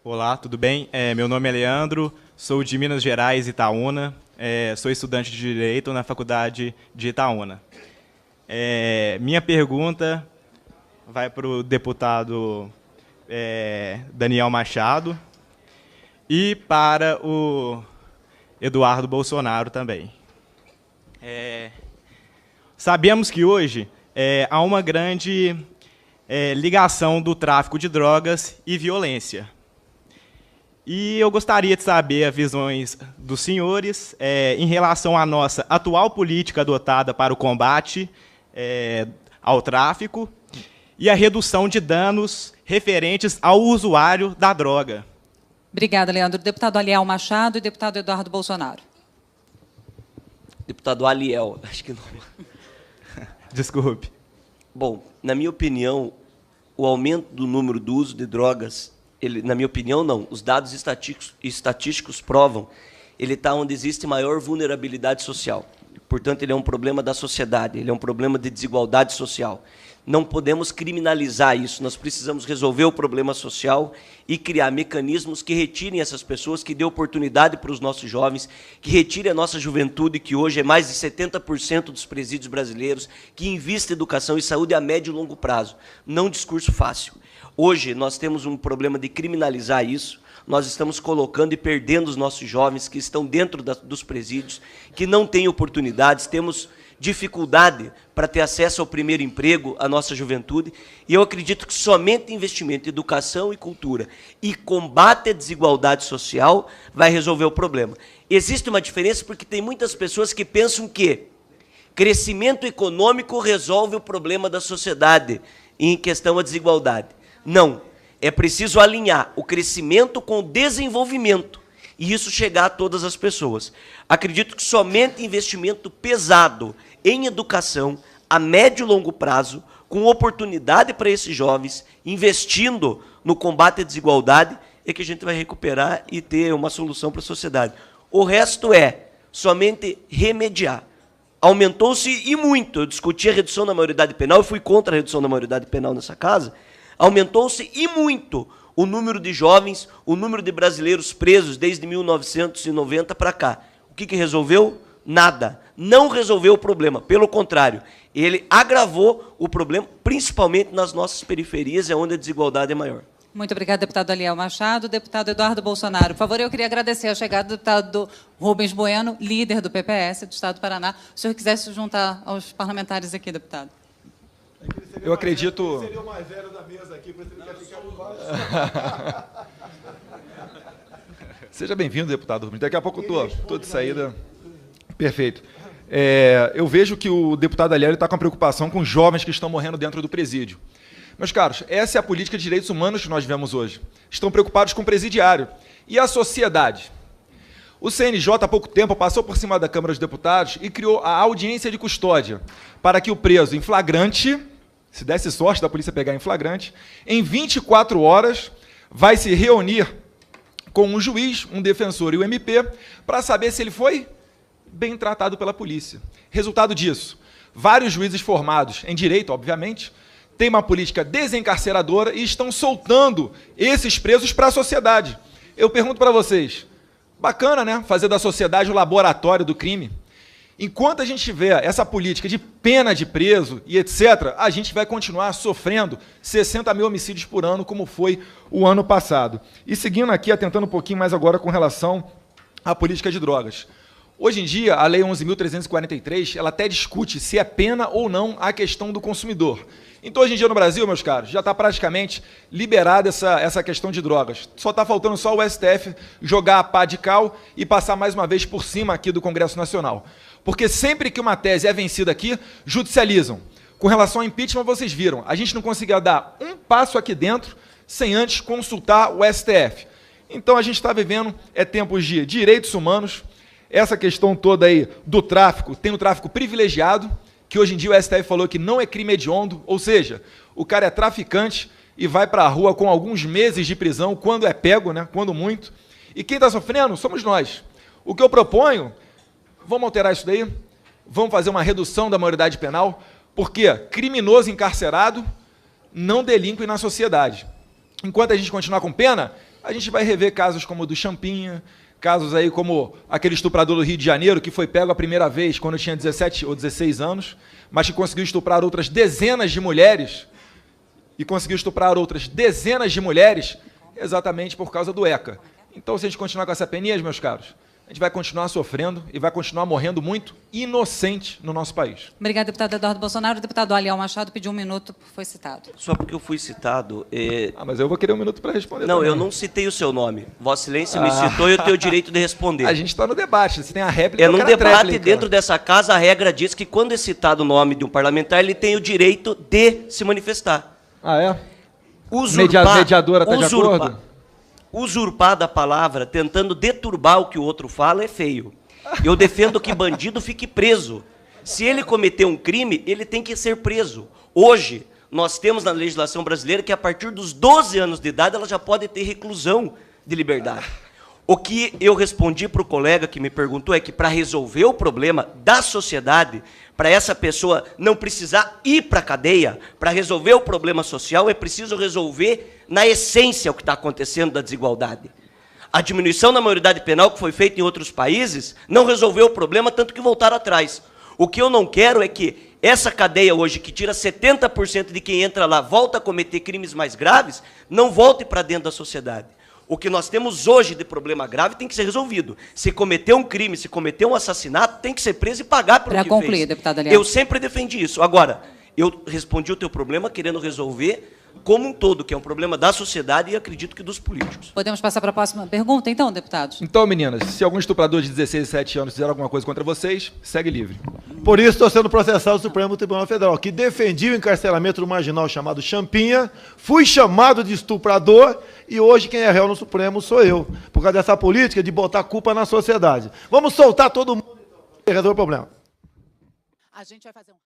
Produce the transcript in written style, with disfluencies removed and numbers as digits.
Olá, tudo bem? Meu nome é Leandro, sou de Minas Gerais, Itaúna. Sou estudante de Direito na Faculdade de Itaúna. Minha pergunta vai para o deputado Daniel Machado e para o Eduardo Bolsonaro também. Sabemos que hoje há uma grande ligação do tráfico de drogas e violência. E eu gostaria de saber as visões dos senhores em relação à nossa atual política adotada para o combate ao tráfico e a redução de danos referentes ao usuário da droga. Obrigada, Leandro. Deputado Aliel Machado e deputado Eduardo Bolsonaro. Deputado Aliel, acho que não. Desculpe. Bom, na minha opinião, o aumento do número do uso de drogas, na minha opinião, não. Os dados estatísticos provam, ele está onde existe maior vulnerabilidade social. Portanto, ele é um problema da sociedade, ele é um problema de desigualdade social. Não podemos criminalizar isso, nós precisamos resolver o problema social e criar mecanismos que retirem essas pessoas, que dê oportunidade para os nossos jovens, que retirem a nossa juventude, que hoje é mais de 70% dos presídios brasileiros, que invista em educação e saúde a médio e longo prazo. Não discurso fácil. Hoje, nós temos um problema de criminalizar isso, nós estamos colocando e perdendo os nossos jovens que estão dentro dos presídios, que não têm oportunidades, temos dificuldade para ter acesso ao primeiro emprego, a nossa juventude, e eu acredito que somente investimento em educação e cultura e combate à desigualdade social vai resolver o problema. Existe uma diferença porque tem muitas pessoas que pensam que crescimento econômico resolve o problema da sociedade em questão à desigualdade. Não, é preciso alinhar o crescimento com o desenvolvimento e isso chegar a todas as pessoas. Acredito que somente investimento pesado em educação, a médio e longo prazo, com oportunidade para esses jovens, investindo no combate à desigualdade, é que a gente vai recuperar e ter uma solução para a sociedade. O resto é somente remediar. Aumentou-se e muito, eu discuti a redução da maioridade penal, eu fui contra a redução da maioridade penal nessa casa, aumentou-se e muito o número de jovens, o número de brasileiros presos desde 1990 para cá. O que resolveu? Nada. Não resolveu o problema. Pelo contrário, ele agravou o problema, principalmente nas nossas periferias, onde a desigualdade é maior. Muito obrigada, deputado Aliel Machado. Deputado Eduardo Bolsonaro. Por favor, eu queria agradecer a chegada do deputado Rubens Bueno, líder do PPS do Estado do Paraná. Se o senhor quisesse se juntar aos parlamentares aqui, deputado. Eu acredito... Ele seria o mais velho da mesa aqui, por isso ele quer ficar embaixo. Seja bem-vindo, deputado Rubens. Daqui a pouco eu estou de saída. Perfeito. Eu vejo que o deputado Aliel está com a preocupação com os jovens que estão morrendo dentro do presídio. Meus caros, essa é a política de direitos humanos que nós vemos hoje. Estão preocupados com o presidiário. E a sociedade? O CNJ, há pouco tempo, passou por cima da Câmara dos Deputados e criou a audiência de custódia para que o preso em flagrante, se desse sorte da polícia pegar em flagrante, em 24 horas vai se reunir com um juiz, um defensor e o MP para saber se ele foi bem tratado pela polícia. Resultado disso, vários juízes formados em direito, obviamente, têm uma política desencarceradora e estão soltando esses presos para a sociedade. Eu pergunto para vocês, bacana, né? Fazer da sociedade o laboratório do crime. Enquanto a gente tiver essa política de pena de preso e etc., a gente vai continuar sofrendo 60 mil homicídios por ano, como foi o ano passado. E seguindo aqui, atentando um pouquinho mais agora com relação à política de drogas. Hoje em dia, a Lei 11.343, ela até discute se é pena ou não a questão do consumidor. Então, hoje em dia, no Brasil, meus caros, já está praticamente liberada essa questão de drogas. Só está faltando só o STF jogar a pá de cal e passar mais uma vez por cima aqui do Congresso Nacional. Porque sempre que uma tese é vencida aqui, judicializam. Com relação ao impeachment, vocês viram, a gente não conseguia dar um passo aqui dentro sem antes consultar o STF. Então, a gente está vivendo tempos de direitos humanos, essa questão toda aí do tráfico, tem o tráfico privilegiado, que hoje em dia o STF falou que não é crime hediondo, ou seja, o cara é traficante e vai para a rua com alguns meses de prisão, quando é pego, né? Quando muito. E quem está sofrendo somos nós. O que eu proponho, vamos alterar isso daí, vamos fazer uma redução da maioridade penal, porque criminoso encarcerado não delinque na sociedade. enquanto a gente continuar com pena, a gente vai rever casos como o do Champinha, casos aí como aquele estuprador do Rio de Janeiro, que foi pego a primeira vez quando tinha 17 ou 16 anos, mas que conseguiu estuprar outras dezenas de mulheres, exatamente por causa do ECA. Então, se a gente continuar com essa peninha, meus caros, a gente vai continuar sofrendo e vai continuar morrendo muito inocente no nosso país. Obrigada, deputado Eduardo Bolsonaro. O deputado Aliel Machado pediu 1 minuto, foi citado. Só porque eu fui citado... mas eu vou querer 1 minuto para responder. Não, também. eu não citei o seu nome. Vossa Excelência me citou e eu tenho o direito de responder. A gente está no debate, você tem a réplica. Num debate dentro dessa casa, a regra diz que quando é citado o nome de um parlamentar, ele tem o direito de se manifestar. Ah, é? Usurpar, mediadora está de acordo? Usurpar da palavra, tentando deturbar o que o outro fala, é feio. Eu defendo que bandido fique preso. Se ele cometer um crime, ele tem que ser preso. Hoje, nós temos na legislação brasileira que a partir dos 12 anos de idade ela já pode ter reclusão de liberdade. O que eu respondi para o colega que me perguntou é que para resolver o problema da sociedade, para essa pessoa não precisar ir para a cadeia, para resolver o problema social, é preciso resolver na essência o que está acontecendo da desigualdade. A diminuição da maioridade penal que foi feita em outros países não resolveu o problema, tanto que voltaram atrás. O que eu não quero é que essa cadeia hoje, que tira 70% de quem entra lá, volta a cometer crimes mais graves, não volte para dentro da sociedade. O que nós temos hoje de problema grave tem que ser resolvido. Se cometer um crime, se cometer um assassinato, tem que ser preso e pagar pelo que fez. Para concluir, deputado Aliel. Eu sempre defendi isso. Agora, eu respondi o teu problema querendo resolver como um todo, que é um problema da sociedade e acredito que dos políticos. Podemos passar para a próxima pergunta, então, deputados? Então, meninas, se algum estuprador de 16 e 17 anos fizer alguma coisa contra vocês, segue livre. Por isso estou sendo processado no Supremo Tribunal Federal, que defendi o encarceramento do marginal chamado Champinha, fui chamado de estuprador e hoje quem é réu no Supremo sou eu, por causa dessa política de botar culpa na sociedade. Vamos soltar todo mundo e resolver o problema. A gente vai fazer um...